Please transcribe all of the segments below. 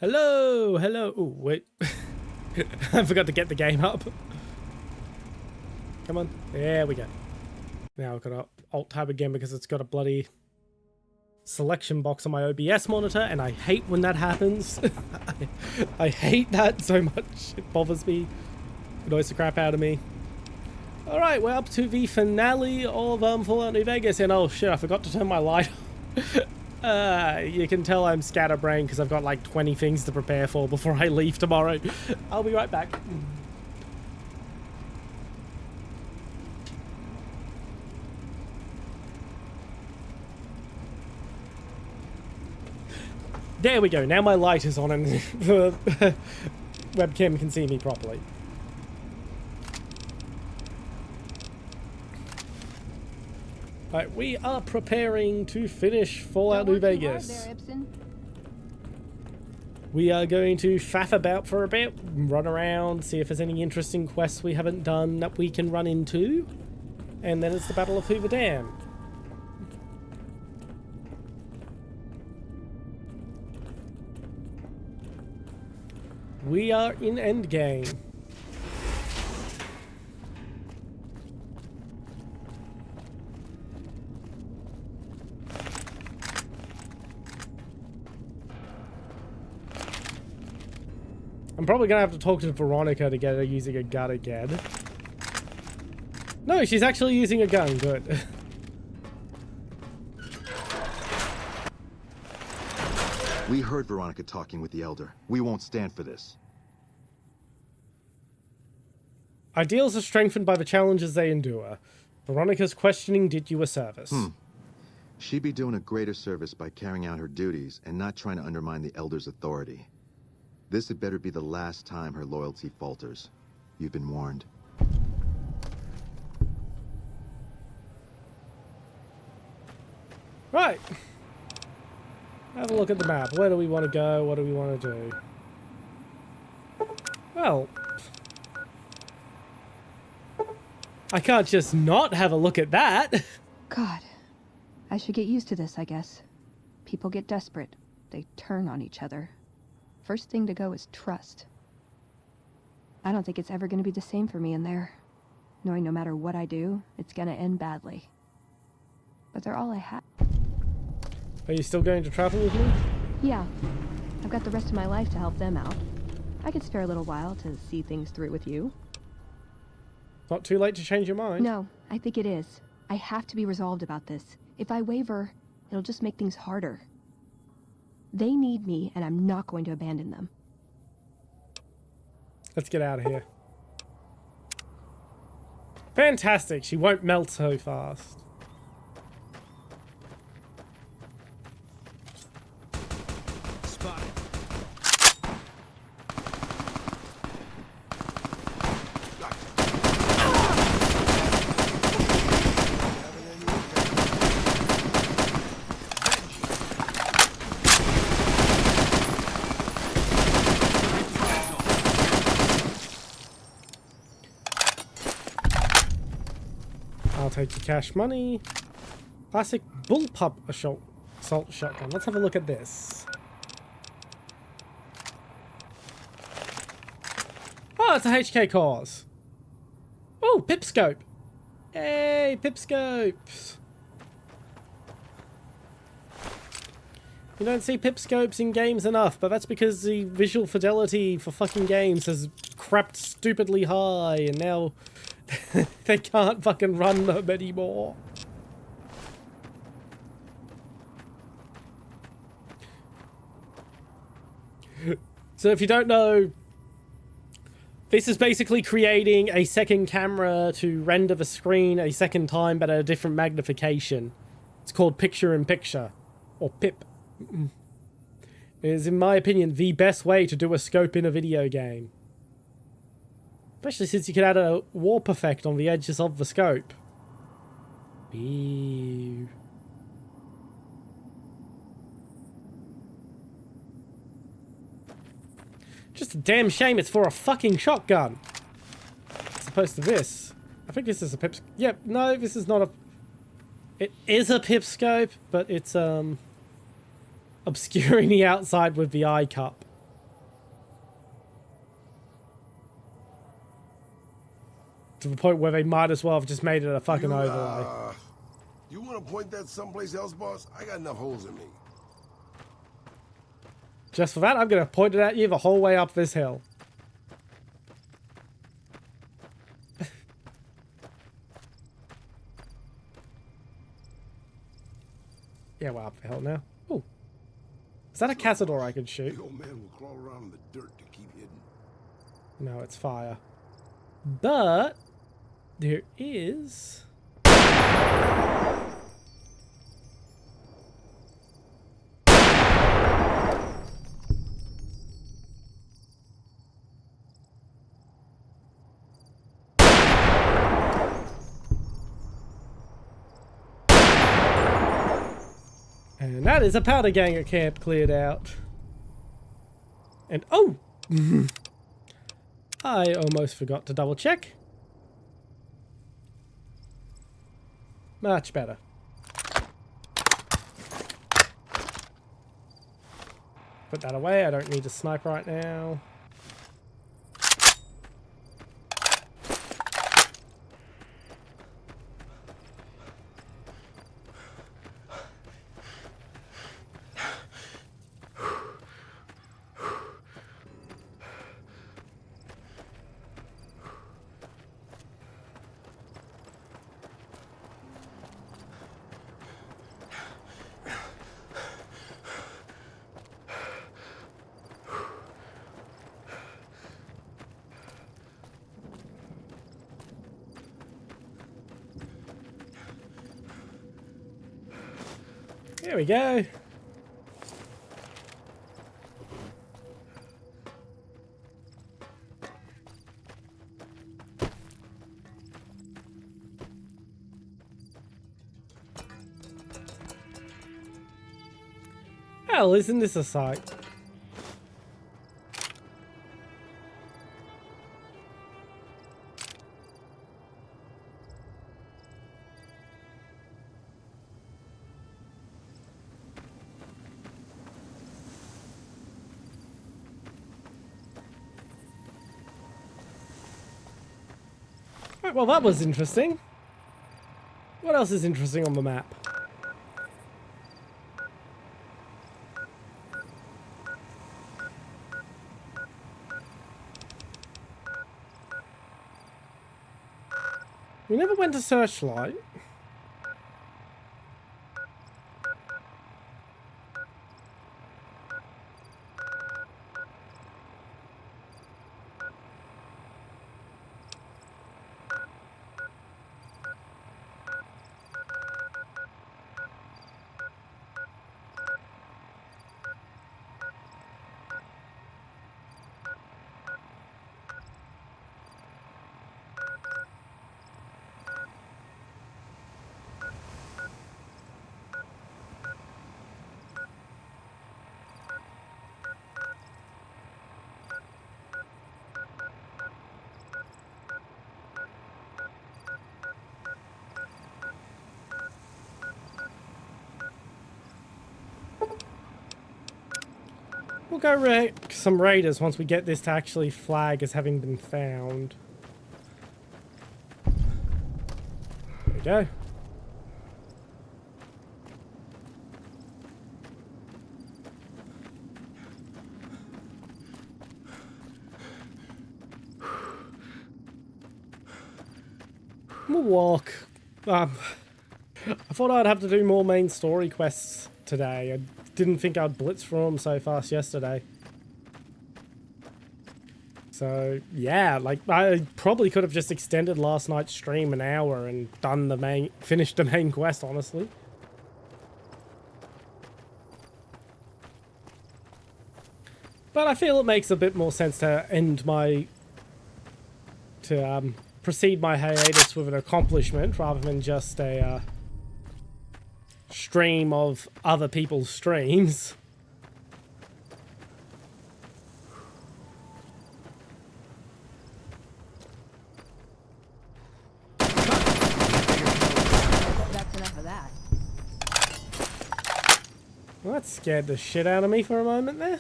Hello, hello. Oh, wait. I forgot to get the game up. Come on. There we go. Now I've got to Alt-Tab again because it's got a bloody selection box on my OBS monitor, and I hate when that happens. I hate that so much. It bothers me. It annoys the crap out of me. Alright, we're up to the finale of Fallout New Vegas, and oh shit, I forgot to turn my light on. You can tell I'm scatterbrained because I've got like 20 things to prepare for before I leave tomorrow. I'll be right back. There we go, now my light is on and the webcam can see me properly. Right, we are preparing to finish Fallout New Vegas. We are going to faff about for a bit, run around, see if there's any interesting quests we haven't done that we can run into, and then it's the Battle of Hoover Dam. We are in Endgame. I'm probably gonna have to talk to Veronica to get her using a gun again. No, she's actually using a gun. Good. We heard Veronica talking with the Elder. We won't stand for this. Ideals are strengthened by the challenges they endure. Veronica's questioning did you a service. She'd be doing a greater service by carrying out her duties and not trying to undermine the Elder's authority. This had better be the last time her loyalty falters. You've been warned. Right. Have a look at the map. Where do we want to go? What do we want to do? Well, I can't just not have a look at that. God, I should get used to this, I guess. People get desperate. They turn on each other. First thing to go is trust. I don't think it's ever going to be the same for me in there. Knowing no matter what I do, it's going to end badly. But they're all I have. Are you still going to travel with me? Yeah. I've got the rest of my life to help them out. I could spare a little while to see things through with you. Not too late to change your mind. No, I think it is. I have to be resolved about this. If I waver, it'll just make things harder. They need me, and I'm not going to abandon them. Let's get out of here. Fantastic. She won't melt so fast. I'll take your cash money. Classic bullpup assault shotgun. Let's have a look at this. Oh, it's a HK cause. Oh, pipscope. Hey, pipscopes. You don't see pipscopes in games enough, but that's because the visual fidelity for fucking games has crept stupidly high, and now they can't fucking run them anymore. So if you don't know, this is basically creating a second camera to render the screen a second time but at a different magnification. It's called picture-in-picture, or PIP. It is, in my opinion, the best way to do a scope in a video game. Especially since you can add a warp effect on the edges of the scope. Ew. Just a damn shame it's for a fucking shotgun. As opposed to this. I think this is a pip... Yep, no, this is not a... It is a pipscope, but it's, obscuring the outside with the eye cup. To the point where they might as well have just made it a fucking overlay. You want to point that someplace else, boss? I got enough holes in me. Just for that, I'm going to point it at you the whole way up this hill. Yeah, we're up the hill now. Ooh. Is that a cazador I could shoot? The old man will crawl around in the dirt to keep hidden. No, it's fire. But there is... And that is a powder ganger camp cleared out. And oh! I almost forgot to double check. Much better. Put that away, I don't need to snipe right now. There we go. Hell, isn't this a sight? Right, well, that was interesting. What else is interesting on the map? We never went to Searchlight. We'll go wreck some raiders once we get this to actually flag as having been found. There we go. We'll walk. I thought I'd have to do more main story quests today. I didn't think I'd blitz through them so fast yesterday. So yeah, like I probably could have just extended last night's stream an hour and finished the main quest, honestly. But I feel it makes a bit more sense to proceed my hiatus with an accomplishment rather than just a stream of other people's streams. That's enough of that. Well, that scared the shit out of me for a moment there.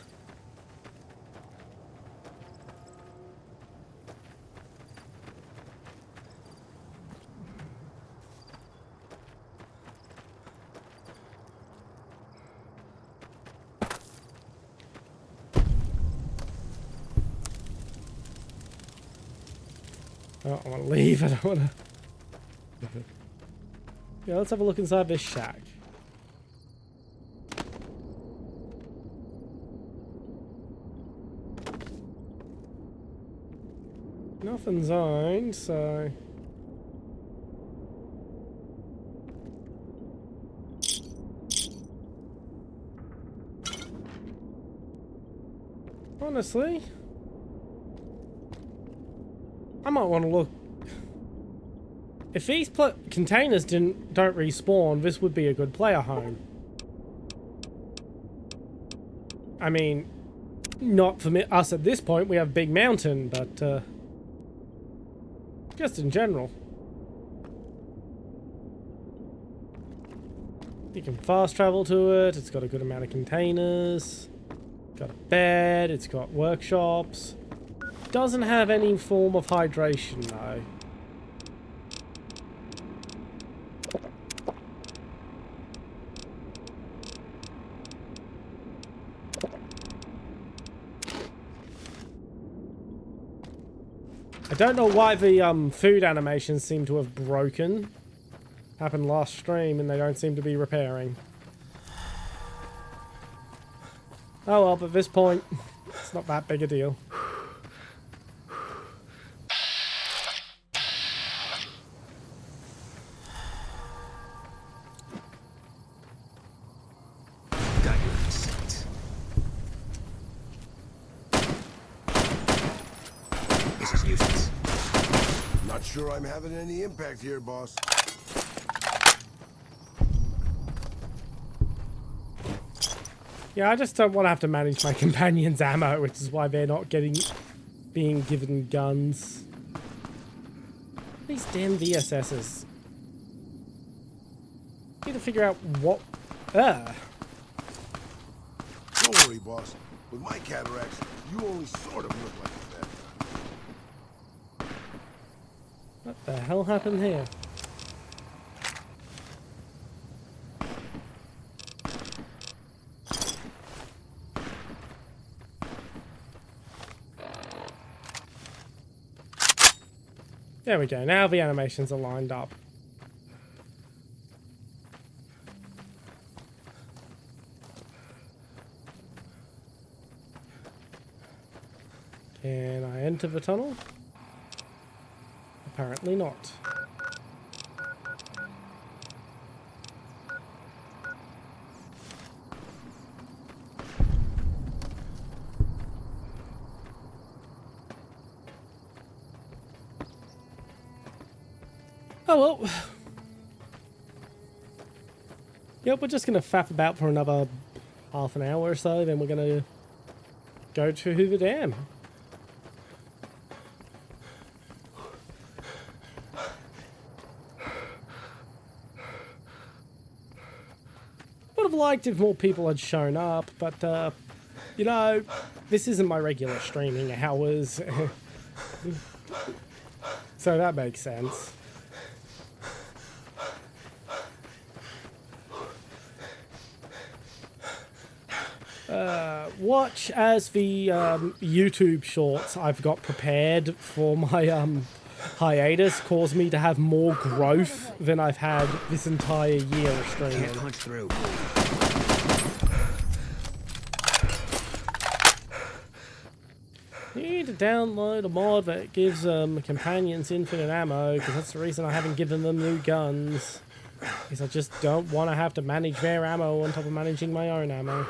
Oh, I want to leave. I don't want to. Yeah, let's have a look inside this shack. Nothing's owned, so... Honestly, I might want to look. If these containers don't respawn, this would be a good player home. I mean, not for us at this point. We have Big Mountain, but just in general, you can fast travel to it. It's got a good amount of containers. Got a bed, it's got workshops. Doesn't have any form of hydration though. I don't know why the food animations seem to have broken. Happened last stream and they don't seem to be repairing. Oh well, but at this point, it's not that big a deal. Got your consent. This is useless. Not sure I'm having any impact here, boss. Yeah, I just don't want to have to manage my companions' ammo, which is why they're not being given guns. These damn VSSs. Need to figure out what. Don't worry, boss. With my cataracts, you only sort of look like a bad guy. What the hell happened here? There we go, now the animations are lined up. Can I enter the tunnel? Apparently not. Oh well. Yep, we're just gonna faff about for another half an hour or so, then we're gonna go to Hoover Dam. Would have liked if more people had shown up, but you know, this isn't my regular streaming hours. So that makes sense. Watch as the YouTube shorts I've got prepared for my hiatus cause me to have more growth than I've had this entire year of streaming. Can't punch through. You need to download a mod that gives companions infinite ammo, because that's the reason I haven't given them new guns. Because I just don't want to have to manage their ammo on top of managing my own ammo.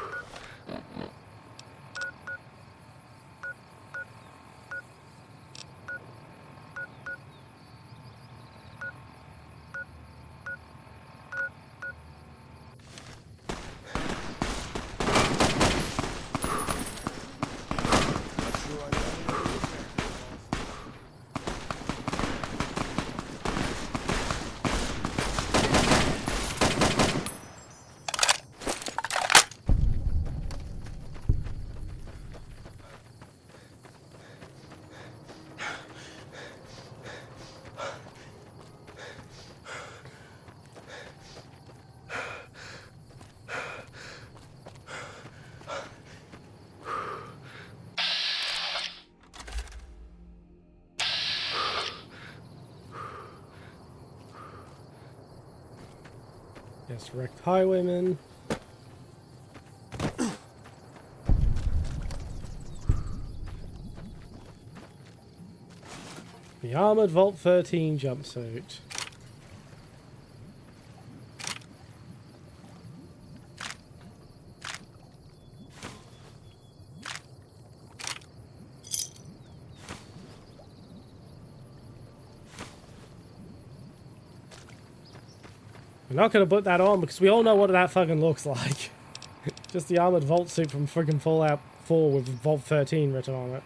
Yes, wrecked highwayman. The armored Vault 13 jumpsuit. We're not going to put that on because we all know what that fucking looks like. Just the armored Vault suit from friggin' Fallout 4 with Vault 13 written on it.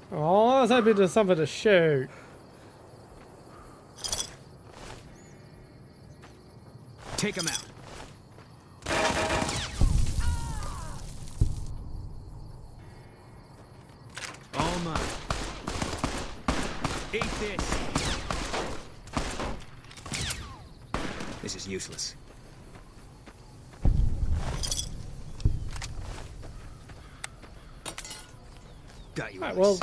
Oh, I was hoping there's something to shoot. Take him out. All mine. Eat this. This is useless. Got you. Right, well,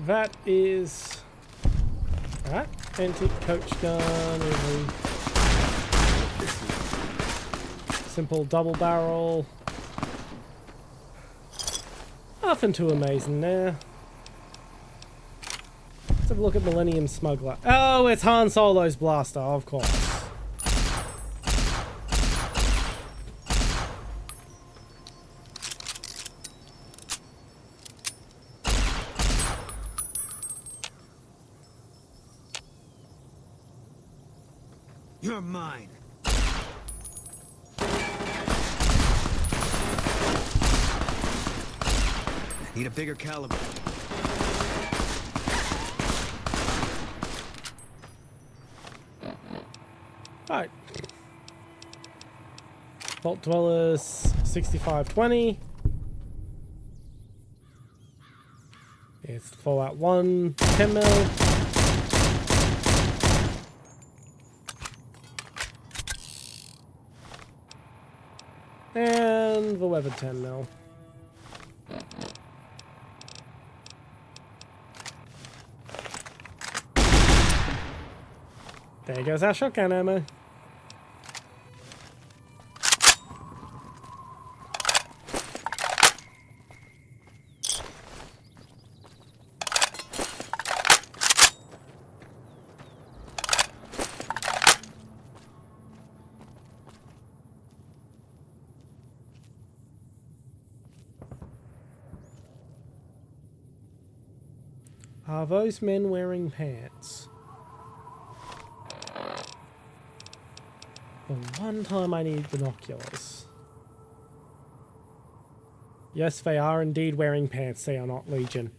that is that antique coach gun with a simple double barrel. Nothing too amazing there. Let's have a look at Millennium Smuggler. Oh, it's Han Solo's blaster, of course. You're mine. I need a bigger caliber. Right. Vault Dwellers 6520. It's Fallout 1, 10 mil. And the weather 10 mil. There goes our shotgun ammo. Are those men wearing pants? The one time I need binoculars. Yes, they are indeed wearing pants. They are not Legion.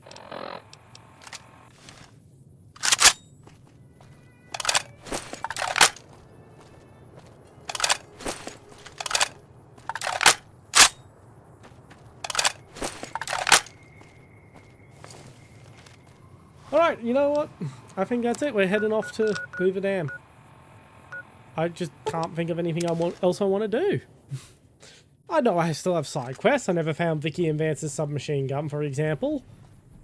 Alright, you know what? I think that's it. We're heading off to Hoover Dam. I just can't think of anything else I want to do. I know I still have side quests. I never found Vicky and Vance's submachine gun, for example.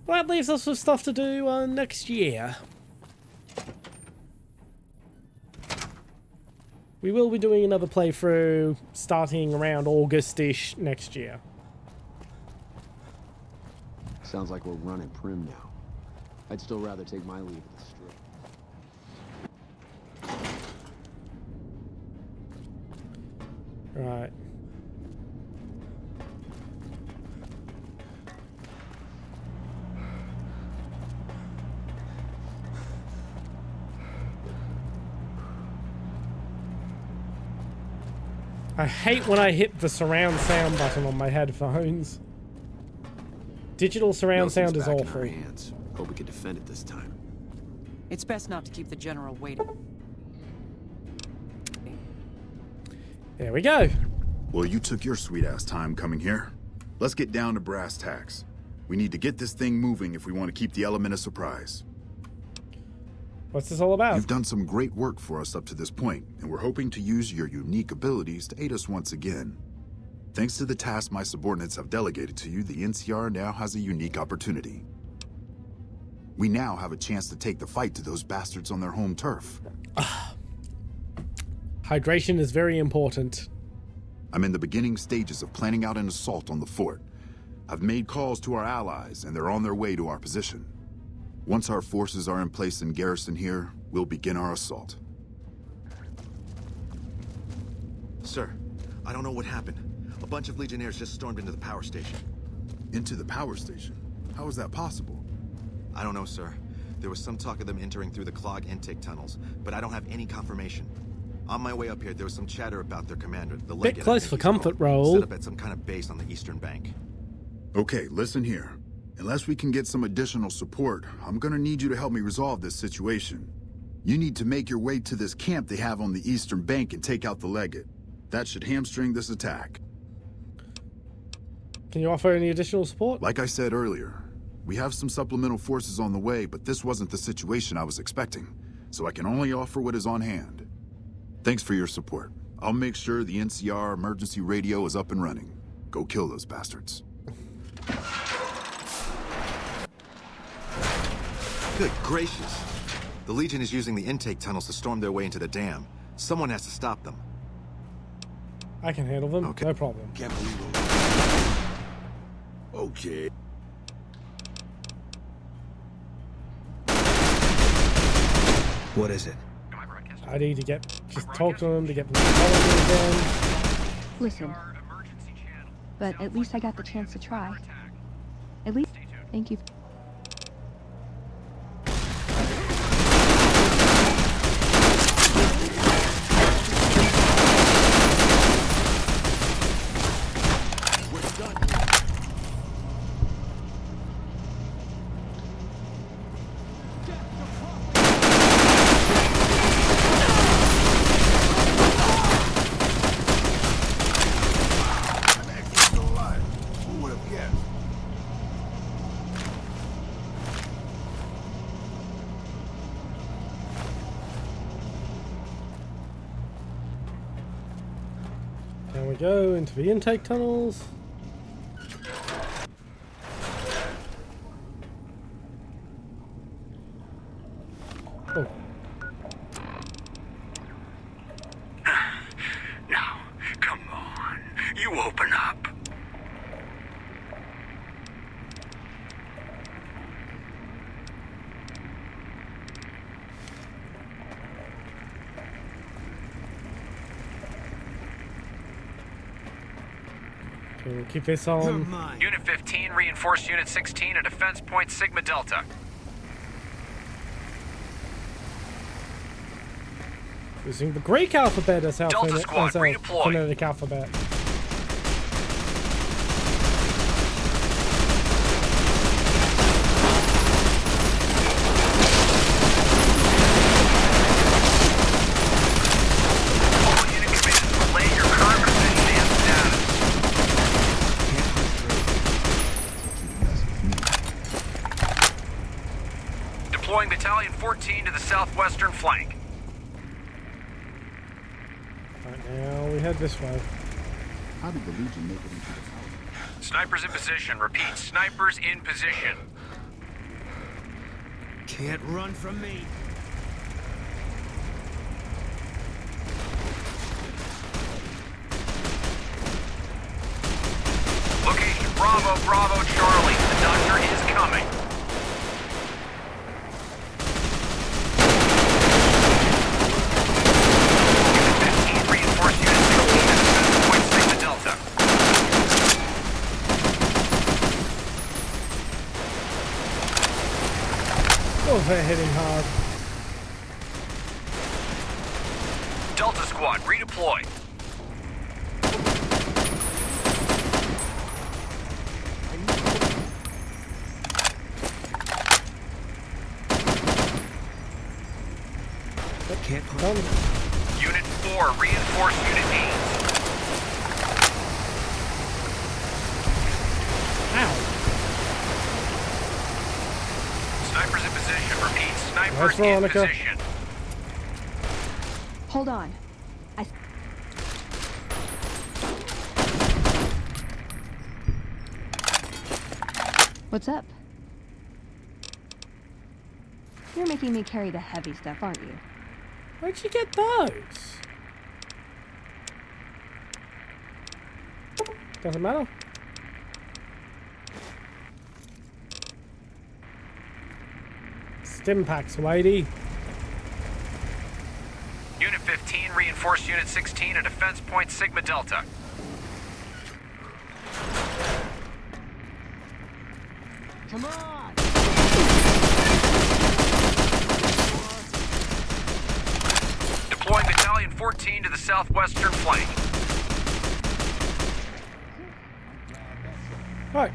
But that leaves us with stuff to do next year. We will be doing another playthrough starting around August-ish next year. Sounds like we're running prim now. I'd still rather take my leave of the strip. Right. I hate when I hit the surround sound button on my headphones. Digital surround Nelson's sound is back in our awful. hands. Hope we can defend it this time. It's best not to keep the general waiting. There we go. Well, you took your sweet-ass time coming here. Let's get down to brass tacks. We need to get this thing moving if we want to keep the element of surprise. What's this all about? You've done some great work for us up to this point, and we're hoping to use your unique abilities to aid us once again. Thanks to the task my subordinates have delegated to you, the NCR now has a unique opportunity. We now have a chance to take the fight to those bastards on their home turf. Hydration is very important. I'm in the beginning stages of planning out an assault on the fort. I've made calls to our allies, and they're on their way to our position. Once our forces are in place in garrison here, we'll begin our assault. Sir, I don't know what happened. A bunch of Legionnaires just stormed into the power station. Into the power station? How is that possible? I don't know, sir. There was some talk of them entering through the clog intake tunnels, but I don't have any confirmation. On my way up here, there was some chatter about their commander, the Legate. Bit close I think for he's comfort, called, Raoul. set up at some kind of base on the eastern bank. Okay, listen here. Unless we can get some additional support, I'm gonna need you to help me resolve this situation. You need to make your way to this camp they have on the eastern bank and take out the Legate. That should hamstring this attack. Can you offer any additional support? Like I said earlier, we have some supplemental forces on the way, but this wasn't the situation I was expecting, so I can only offer what is on hand. Thanks for your support. I'll make sure the NCR emergency radio is up and running. Go kill those bastards. Good gracious. The Legion is using the intake tunnels to storm their way into the dam. Someone has to stop them. I can handle them. Okay. No problem. Can't believe it. Okay. What is it? I need to just talk to them to get them to again. Listen. But at least I got the chance to try. At least, thank you. I'm actually still alive. Who would have guessed? There we go, into the intake tunnels. Oh, Now, come on. You open up. okay, we'll keep this You're on. mine. Unit 15, reinforce Unit 16 at Defense Point Sigma Delta. Using the Greek alphabet as our Delta Squad, redeploy. phonetic alphabet. All unit commanders relay your current position and status. Deploying Battalion 14 to the southwestern flank. Right, now we head this way. How did the Legion make it into the power? Snipers in position. Repeat, snipers in position. Can't run from me. Location Bravo, Bravo, Charlie. The doctor is coming. Unit 15, reinforce Unit 16 at Defense Point Sigma Delta. Oh, they're hitting hard. Delta Squad, redeploy. Can't Done. Unit 4, reinforce Unit 8. Ow. Snipers in position. Repeat, Nice, snipers in Veronica. position. Hold on. What's up? You're making me carry the heavy stuff, aren't you? Where'd you get those? Doesn't matter. Stim packs, lady. Unit 15, reinforce Unit 16 at defense point Sigma Delta. Come on! Deploying Battalion 14 to the southwestern flank. Right.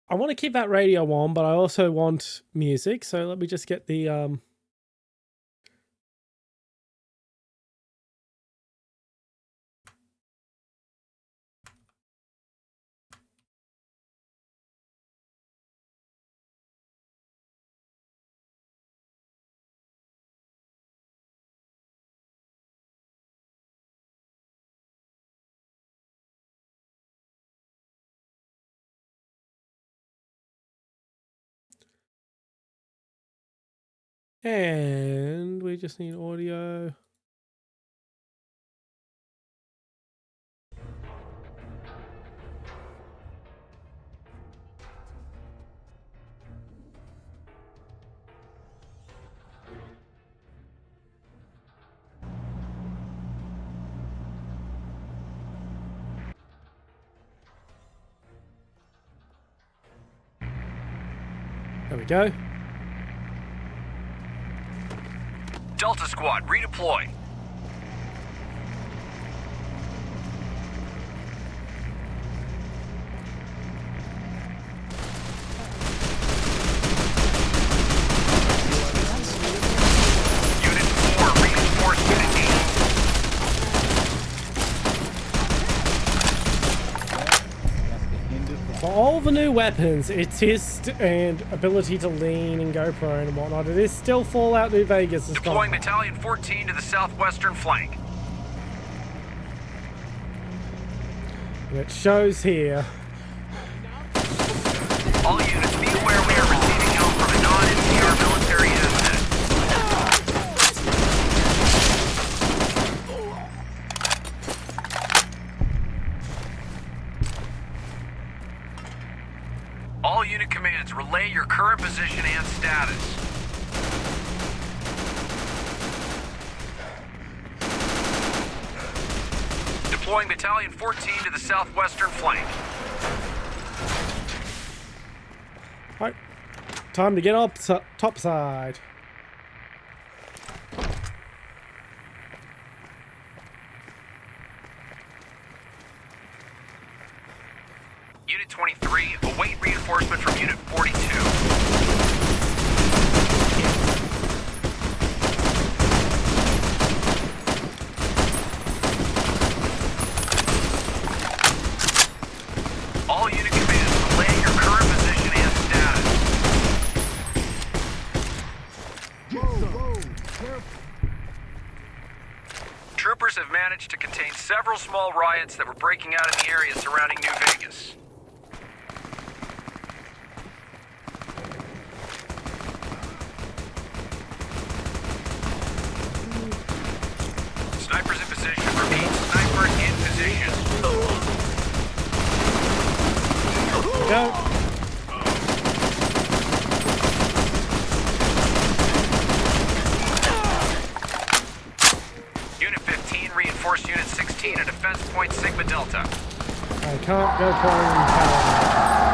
I want to keep that radio on, but I also want music, so let me just get the and we just need audio. There we go. Delta Squad, redeploy. Unit 4, reinforce Unit 8. For all the new weapons, assist and ability to lean and go prone and whatnot, it is still Fallout New Vegas. Deploying Battalion 14 to the southwestern flank. And it shows here. All units, be aware we are receiving help from a non-NCR military asset. All unit commands, relay your current position and status. Deploying Battalion 14 to the southwestern flank. Right. Time to get up topside. Unit 23, await reinforcement from Unit 42. All unit commands, relay your current position and status. Troopers have managed to contain several small riots that were breaking out in the area surrounding New Vegas. Snipers in position. Repeat, sniper in position. Go. Unit 15, reinforce Unit 16 at defense point Sigma Delta. I can't go prone.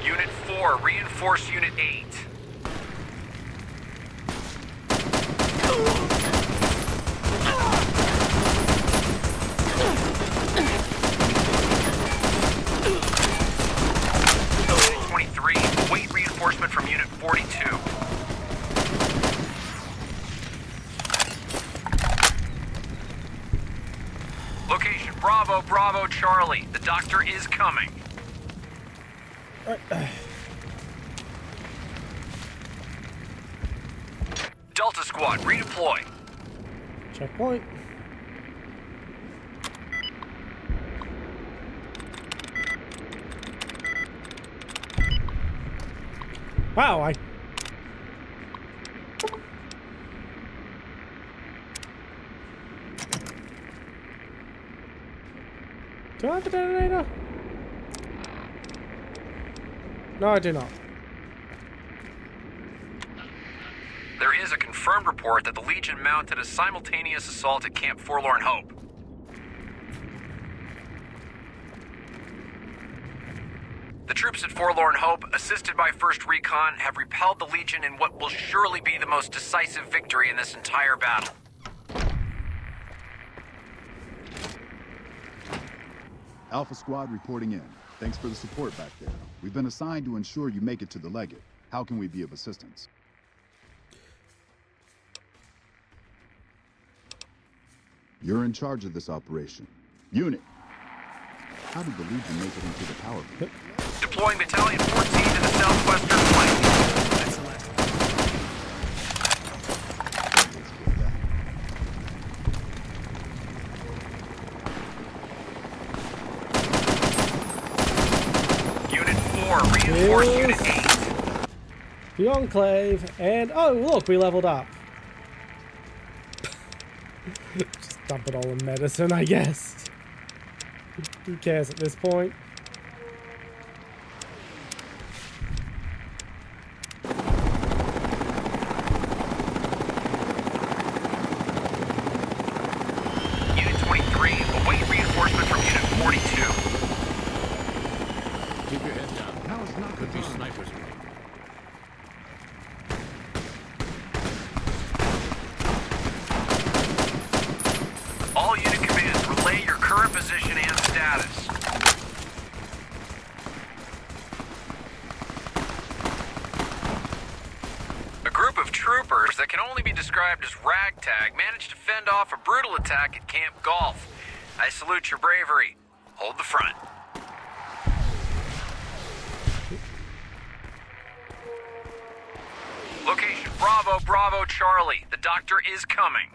Unit 4, reinforce Unit 8. Bravo, Charlie. The doctor is coming. Delta Squad, redeploy. Checkpoint. Wow, do I have a detonator? No, I do not. There is a confirmed report that the Legion mounted a simultaneous assault at Camp Forlorn Hope. The troops at Forlorn Hope, assisted by 1st Recon, have repelled the Legion in what will surely be the most decisive victory in this entire battle. Alpha Squad reporting in. Thanks for the support back there. We've been assigned to ensure you make it to the Legate. How can we be of assistance? You're in charge of this operation. Unit, how did the Legion make it into the power plant? Deploying Battalion 14 to the southwestern flank. Excellent. Unit 4, reinforce Unit 8. The Enclave, and oh look, we leveled up. Just dump it all in medicine, I guess. Who cares at this point? Unit 23, await reinforcement from Unit 42. Keep your head down. Now it's not could be snipers. All unit commands, relay your current position and status. A group of troopers that can only be described as ragtag managed to fend off a brutal attack at Camp Golf. I salute your bravery. Hold the front. Location Bravo, Bravo, Charlie. The doctor is coming.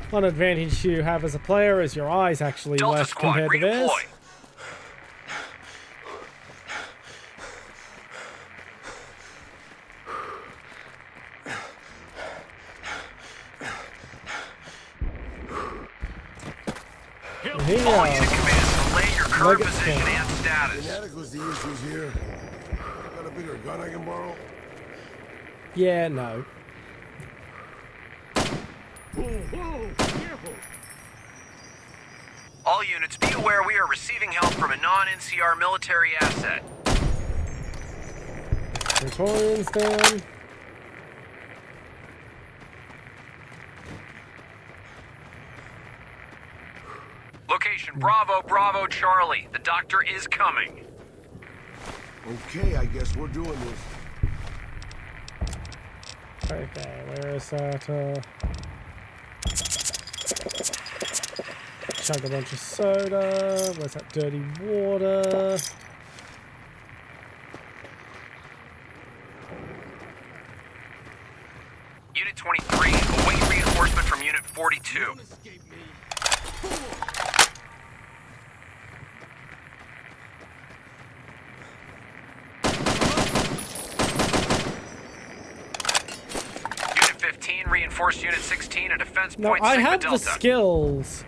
One advantage you have as a player is your eyes actually Delta less Squad, compared to theirs. redeploy. Here we All are. unit commands, relay your current Nuggets position camp. and status. Inadequacy issues here. Got a bigger gun I can borrow? Yeah, no. All units, be aware we are receiving help from a non-NCR military asset. Praetorians down. Location Bravo, Bravo, Charlie. The doctor is coming. Okay, I guess we're doing this. Okay, where is that? Chug a bunch of soda. Where's that dirty water? Unit 23, await reinforcement from Unit 42. Unit 15, reinforce Unit 16, a defense No, point I Sigma have the Delta. skills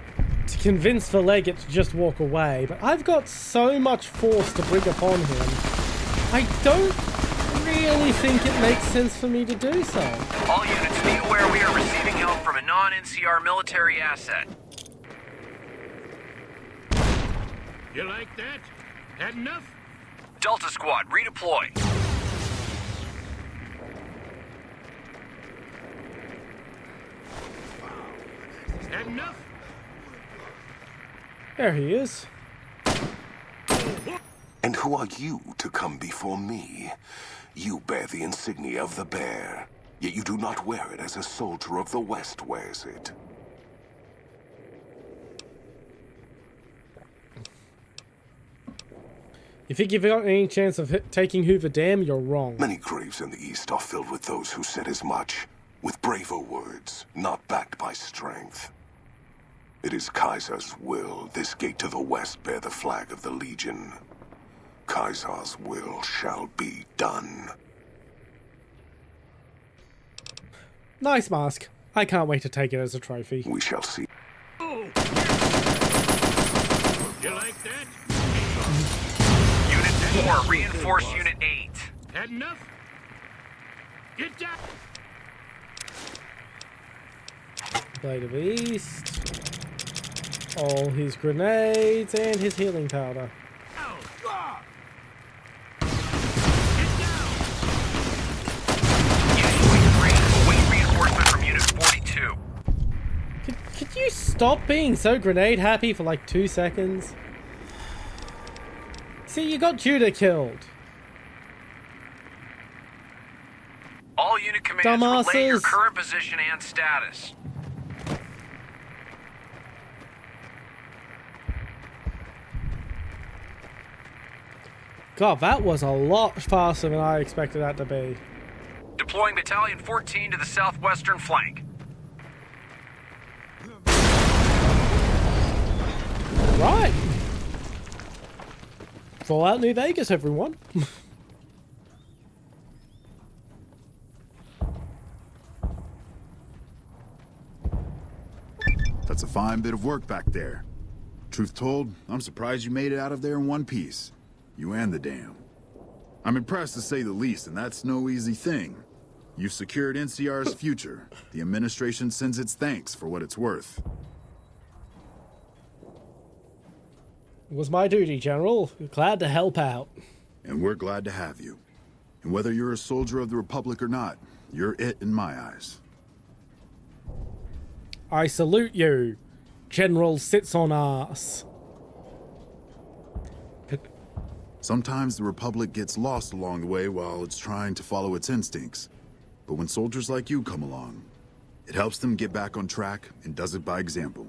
to convince the Legate to just walk away, but I've got so much force to bring upon him. I don't really think it makes sense for me to do so. All units, be aware we are receiving help from a non-NCR military asset. You like that? Had enough? Delta Squad, redeploy. Had enough? There he is. And who Who are you to come before me? You bear the insignia of the bear, yet you do not wear it as a soldier of the West wears it. You think you've got any chance of taking Hoover Dam? You're wrong. Many graves in the East are filled with those who said as much, with braver words, not backed by strength. It is Kaiser's will this gate to the west bear the flag of the Legion. Kaiser's will shall be done. Nice mask. I can't wait to take it as a trophy. We shall see. Oh. You like that? Unit 4, reinforce Unit 8. Had enough? Get down! Blade of East. All his grenades and his healing powder. Await reinforcement from Unit 42. Could you stop being so grenade happy for like 2 seconds? See, you got Judah killed. All unit commands relay your Dumbasses. current position and status. God, that was a lot faster than I expected that to be. Deploying Battalion 14 to the southwestern flank. Right. Fallout New Vegas, everyone. That's a fine bit of work back there. Truth told, I'm surprised you made it out of there in one piece. You and the dam. I'm impressed to say the least, and that's no easy thing. You've secured NCR's future. The administration sends its thanks for what it's worth. It was my duty, General. Glad to help out. And we're glad to have you. And whether you're a soldier of the Republic or not, you're it in my eyes. I salute you. General sits on ass. Sometimes the Republic gets lost along the way while it's trying to follow its instincts. But when soldiers like you come along, it helps them get back on track and does it by example.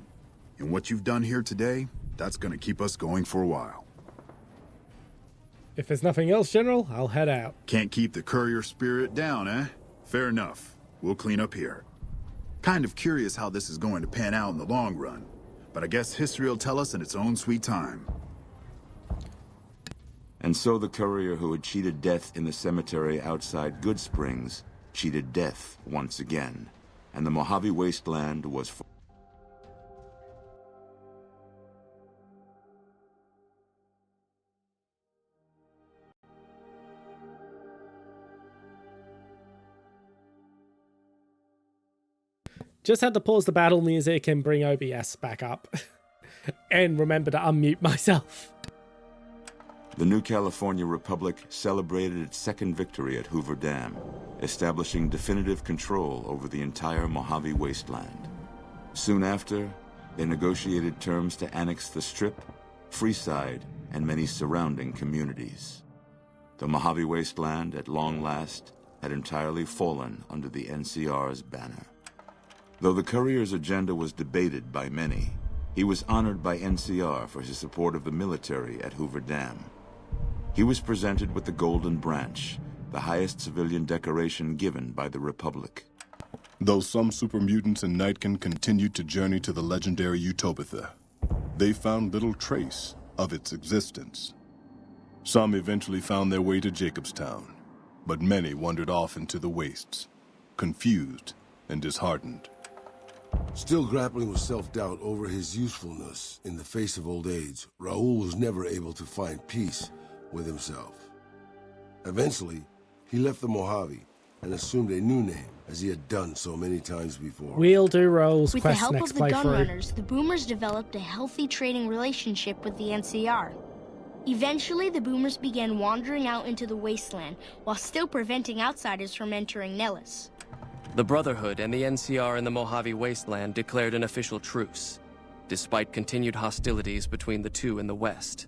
And what you've done here today, that's gonna keep us going for a while. If there's nothing else, General, I'll head out. Can't keep the courier spirit down, eh? Fair enough. We'll clean up here. Kind of curious how this is going to pan out in the long run, but I guess history will tell us in its own sweet time. And so the courier who had cheated death in the cemetery outside Good Springs cheated death once again, and the Mojave Wasteland was Just had to pause the battle music and bring OBS back up. And remember to unmute myself. The new California Republic celebrated its second victory at Hoover Dam, establishing definitive control over the entire Mojave Wasteland. Soon after, they negotiated terms to annex the Strip, Freeside, and many surrounding communities. The Mojave Wasteland, at long last, had entirely fallen under the NCR's banner. Though the courier's agenda was debated by many, he was honored by NCR for his support of the military at Hoover Dam. He was presented with the Golden Branch, the highest civilian decoration given by the Republic. Though some super mutants in Nightkin continued to journey to the legendary Utopia, they found little trace of its existence. Some eventually found their way to Jacobstown, but many wandered off into the wastes, confused and disheartened. Still grappling with self-doubt over his usefulness in the face of old age, Raul was never able to find peace with himself. Eventually, he left the Mojave and assumed a new name, as he had done so many times before. We'll do Raul's With the quest help next of the playthrough. Gunrunners, the Boomers developed a healthy trading relationship with the NCR. Eventually, the Boomers began wandering out into the wasteland, while still preventing outsiders from entering Nellis. The Brotherhood and the NCR in the Mojave Wasteland declared an official truce, despite continued hostilities between the two in the west.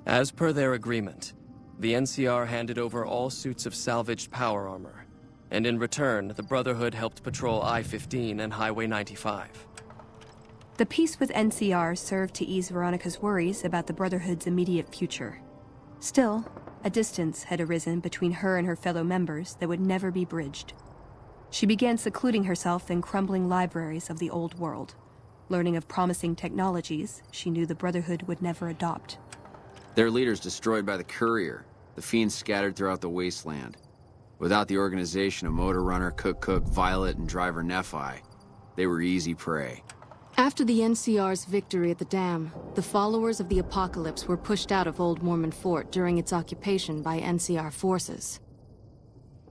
As per their agreement, the NCR handed over all suits of salvaged power armor, and in return, the Brotherhood helped patrol I-15 and Highway 95. The peace with NCR served to ease Veronica's worries about the Brotherhood's immediate future. Still, a distance had arisen between her and her fellow members that would never be bridged. She began secluding herself in crumbling libraries of the old world, learning of promising technologies she knew the Brotherhood would never adopt. Their leaders destroyed by the Courier, the fiends scattered throughout the wasteland. Without the organization of Motor Runner, Cook, Violet, and Driver Nephi, they were easy prey. After the NCR's victory at the dam, the followers of the Apocalypse were pushed out of Old Mormon Fort during its occupation by NCR forces.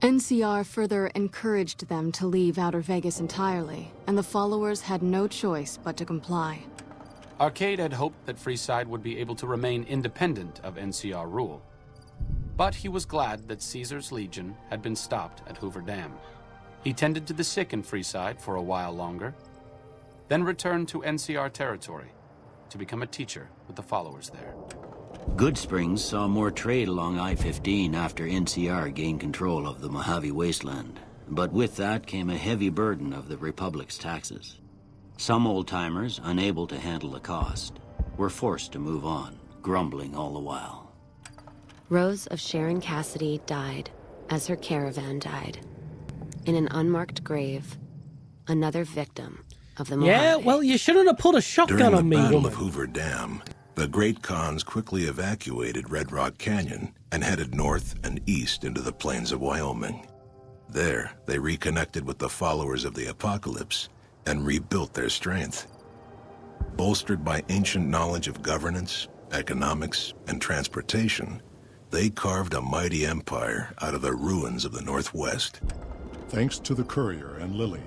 NCR further encouraged them to leave Outer Vegas entirely, and the followers had no choice but to comply. Arcade had hoped that Freeside would be able to remain independent of NCR rule. But he was glad that Caesar's Legion had been stopped at Hoover Dam. He tended to the sick in Freeside for a while longer, then returned to NCR territory to become a teacher with the followers there. Goodsprings saw more trade along I-15 after NCR gained control of the Mojave Wasteland. But with that came a heavy burden of the Republic's taxes. Some old-timers, unable to handle the cost, were forced to move on, grumbling all the while. Rose of Sharon Cassidy died as her caravan died. In an unmarked grave, another victim of the Mojave. Yeah, well, you shouldn't have put a shotgun on me, During the Battle woman. of Hoover Dam, the Great Khans quickly evacuated Red Rock Canyon and headed north and east into the plains of Wyoming. There, they reconnected with the followers of the Apocalypse and rebuilt their strength. Bolstered by ancient knowledge of governance, economics, and transportation, they carved a mighty empire out of the ruins of the Northwest. Thanks to the Courier and Lily,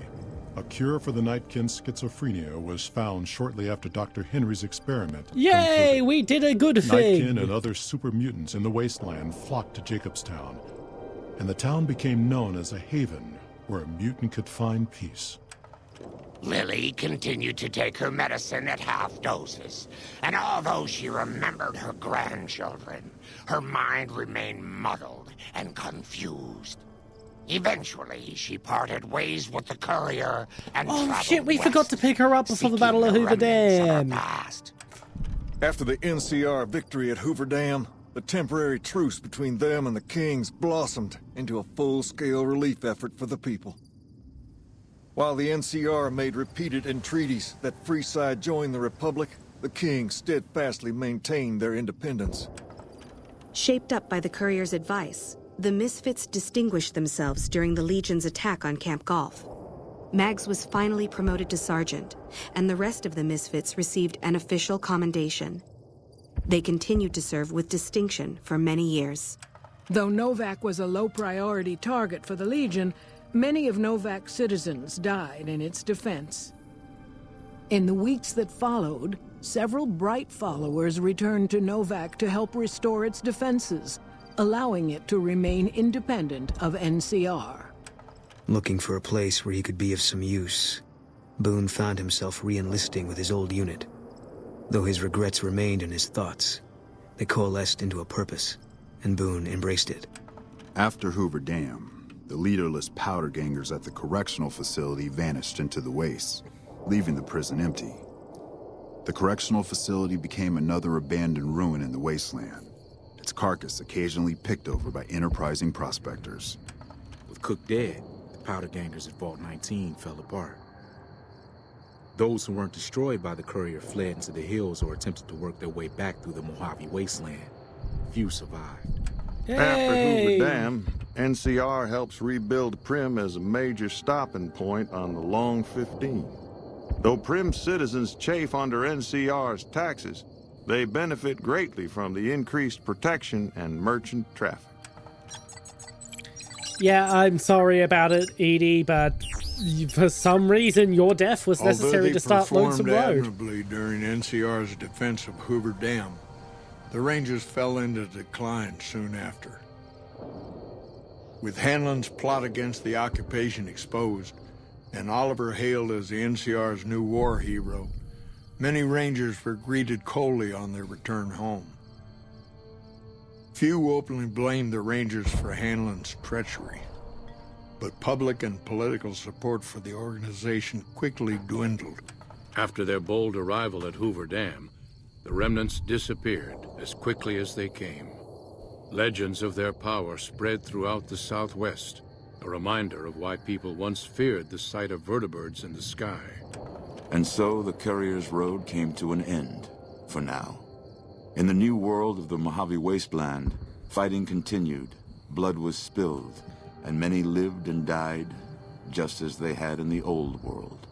a cure for the Nightkin's schizophrenia was found shortly after Dr. Henry's experiment. Yay, we did a good thing! Nightkin and other super mutants in the wasteland flocked to Jacobstown, and the town became known as a haven where a mutant could find peace. Lily continued to take her medicine at half doses, and although she remembered her grandchildren, her mind remained muddled and confused. Eventually, she parted ways with the Courier and oh shit, we forgot to pick her up before the Battle of Hoover Dam. After the NCR victory at Hoover Dam, the temporary truce between them and the Kings blossomed into a full-scale relief effort for the people. While the NCR made repeated entreaties that Freeside join the Republic, the Kings steadfastly maintained their independence. Shaped up by the Courier's advice, the Misfits distinguished themselves during the Legion's attack on Camp Golf. Mags was finally promoted to sergeant, and the rest of the Misfits received an official commendation. They continued to serve with distinction for many years. Though Novak was a low-priority target for the Legion, many of Novak's citizens died in its defense. In the weeks that followed, several Bright followers returned to Novak to help restore its defenses, allowing it to remain independent of NCR. Looking for a place where he could be of some use, Boone found himself re-enlisting with his old unit. Though his regrets remained in his thoughts, they coalesced into a purpose, and Boone embraced it. After Hoover Dam, the leaderless powder gangers at the correctional facility vanished into the wastes, leaving the prison empty. The correctional facility became another abandoned ruin in the wasteland, its carcass occasionally picked over by enterprising prospectors. With Cook dead, the powder gangers at Vault 19 fell apart. Those who weren't destroyed by the Courier fled into the hills or attempted to work their way back through the Mojave Wasteland. Few survived. After Hoover Dam, NCR helps rebuild Prim as a major stopping point on the Long 15. Though Prim's citizens chafe under NCR's taxes, they benefit greatly from the increased protection and merchant traffic. Yeah, I'm sorry about it, Edie, but for some reason your death was necessary to start Lonesome Road. Admirably during NCR's defense of Hoover Dam, the Rangers fell into decline soon after. With Hanlon's plot against the occupation exposed, and Oliver hailed as the NCR's new war hero, many Rangers were greeted coldly on their return home. Few openly blame the Rangers for Hanlon's treachery, but public and political support for the organization quickly dwindled. After their bold arrival at Hoover Dam, the remnants disappeared as quickly as they came. Legends of their power spread throughout the Southwest, a reminder of why people once feared the sight of vertibirds in the sky. And so the Courier's Road came to an end, for now. In the new world of the Mojave Wasteland, fighting continued, blood was spilled, and many lived and died just as they had in the old world.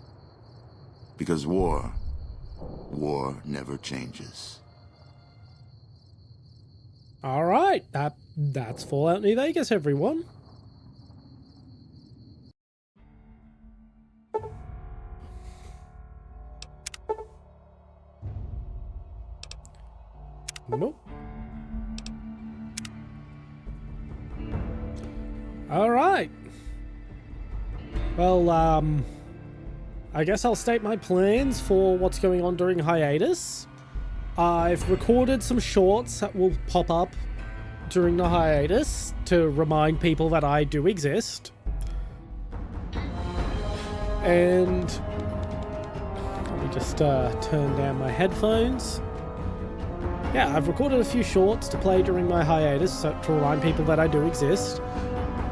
Because war never changes. All right, that's Fallout New Vegas, everyone. Nope. All right. Well, I guess I'll state my plans for what's going on during hiatus. I've recorded some shorts that will pop up during the hiatus to remind people that I do exist. And let me just turn down my headphones. Yeah, I've recorded a few shorts to play during my hiatus to remind people that I do exist.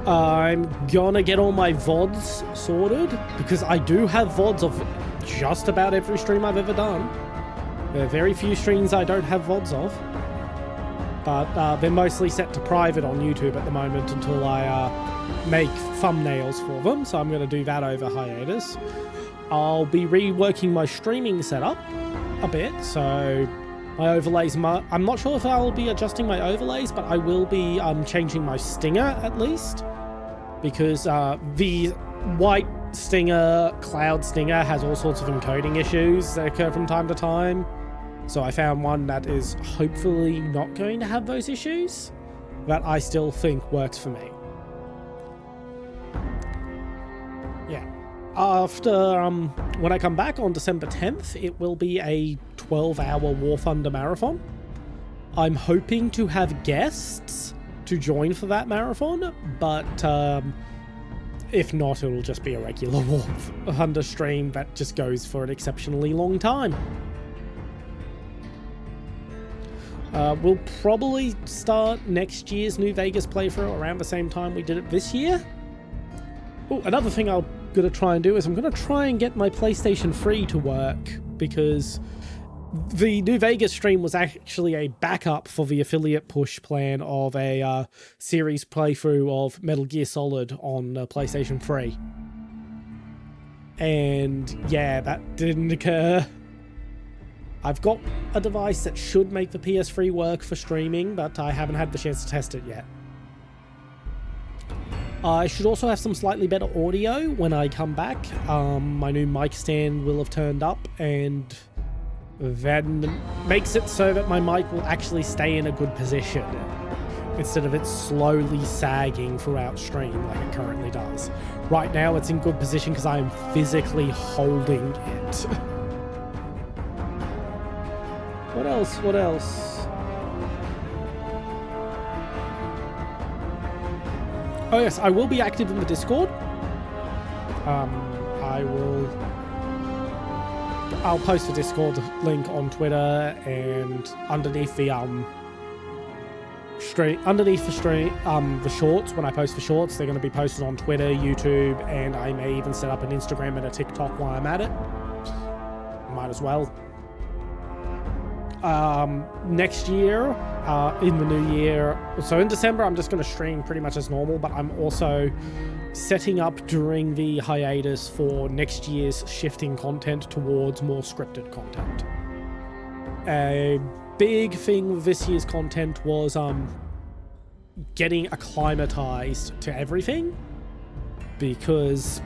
I'm gonna get all my VODs sorted, because I do have VODs of just about every stream I've ever done. There are very few streams I don't have VODs of, but they're mostly set to private on YouTube at the moment until I make thumbnails for them, so I'm gonna do that over hiatus. I'll be reworking my streaming setup a bit, so my overlays, I'm not sure if I'll be adjusting my overlays, but I will be changing my stinger at least, because the white stinger, cloud stinger, has all sorts of encoding issues that occur from time to time. So I found one that is hopefully not going to have those issues, that I still think works for me. Yeah. After, when I come back on December 10th, it will be a 12-hour War Thunder marathon. I'm hoping to have guests to join for that marathon, but if not, it'll just be a regular War Thunder stream that just goes for an exceptionally long time. We'll probably start next year's New Vegas playthrough around the same time we did it this year. Oh, another thing I'm going to try and do is I'm going to try and get my PlayStation 3 to work, because the New Vegas stream was actually a backup for the affiliate push plan of a series playthrough of Metal Gear Solid on PlayStation 3. And yeah, that didn't occur. I've got a device that should make the PS3 work for streaming, but I haven't had the chance to test it yet. I should also have some slightly better audio when I come back. My new mic stand will have turned up, and then makes it so that my mic will actually stay in a good position, instead of it slowly sagging throughout stream like it currently does. Right now it's in good position because I am physically holding it. What else? What else? Oh yes, I will be active in the Discord. I'll post the Discord link on Twitter, and underneath the the shorts, when I post the shorts, they're going to be posted on Twitter, YouTube, and I may even set up an Instagram and a TikTok while I'm at it. Might as well. Next year, in the new year, so in December, I'm just going to stream pretty much as normal, but I'm also setting up during the hiatus for next year's shifting content towards more scripted content. A big thing with this year's content was getting acclimatized to everything, because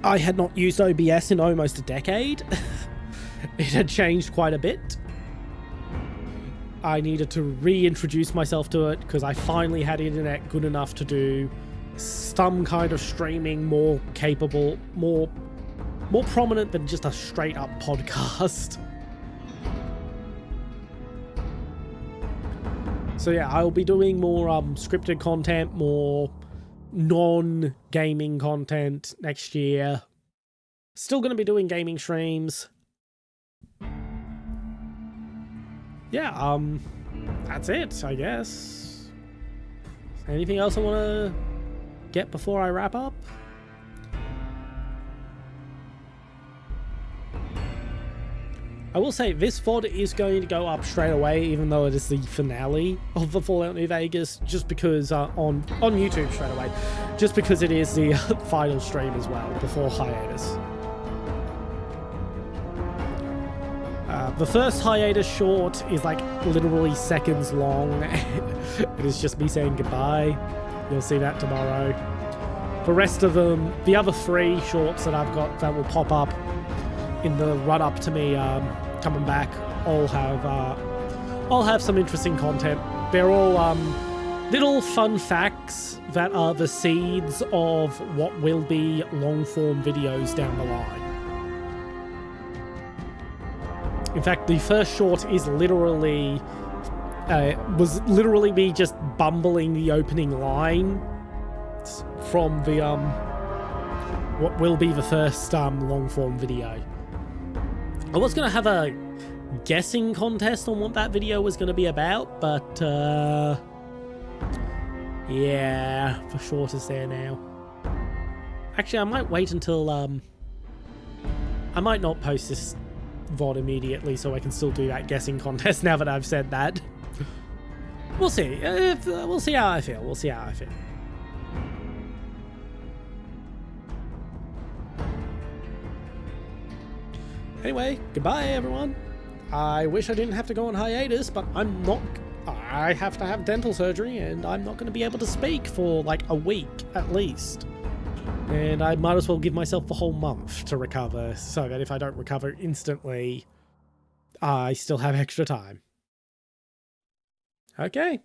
I had not used OBS in almost a decade. It had changed quite a bit. I needed to reintroduce myself to it, because I finally had internet good enough to do some kind of streaming more capable, more prominent than just a straight up podcast. So yeah, I'll be doing more scripted content, more non-gaming content next year. Still going to be doing gaming streams. Yeah, that's it, I guess. Anything else I want to get before I wrap up? I will say this VOD is going to go up straight away, even though it is the finale of the Fallout New Vegas, just because on YouTube straight away, just because it is the final stream as well before hiatus. The first hiatus short is like literally seconds long. It is just me saying goodbye. You'll see that tomorrow. The rest of them, the other 3 shorts that I've got that will pop up in the run-up to me coming back, all have some interesting content. They're all little fun facts that are the seeds of what will be long-form videos down the line. In fact, the first short is literally was literally me just bumbling the opening line from the what will be the first long-form video. I was going to have a guessing contest on what that video was going to be about, but yeah, the short is there now. Actually, I might wait until I might not post this VOD immediately so I can still do that guessing contest now that I've said that. We'll see. We'll see how I feel. We'll see how I feel. Anyway, goodbye everyone. I wish I didn't have to go on hiatus, but I'm not. I have to have dental surgery and I'm not going to be able to speak for like a week at least. And I might as well give myself the whole month to recover, so that if I don't recover instantly, I still have extra time. Okay.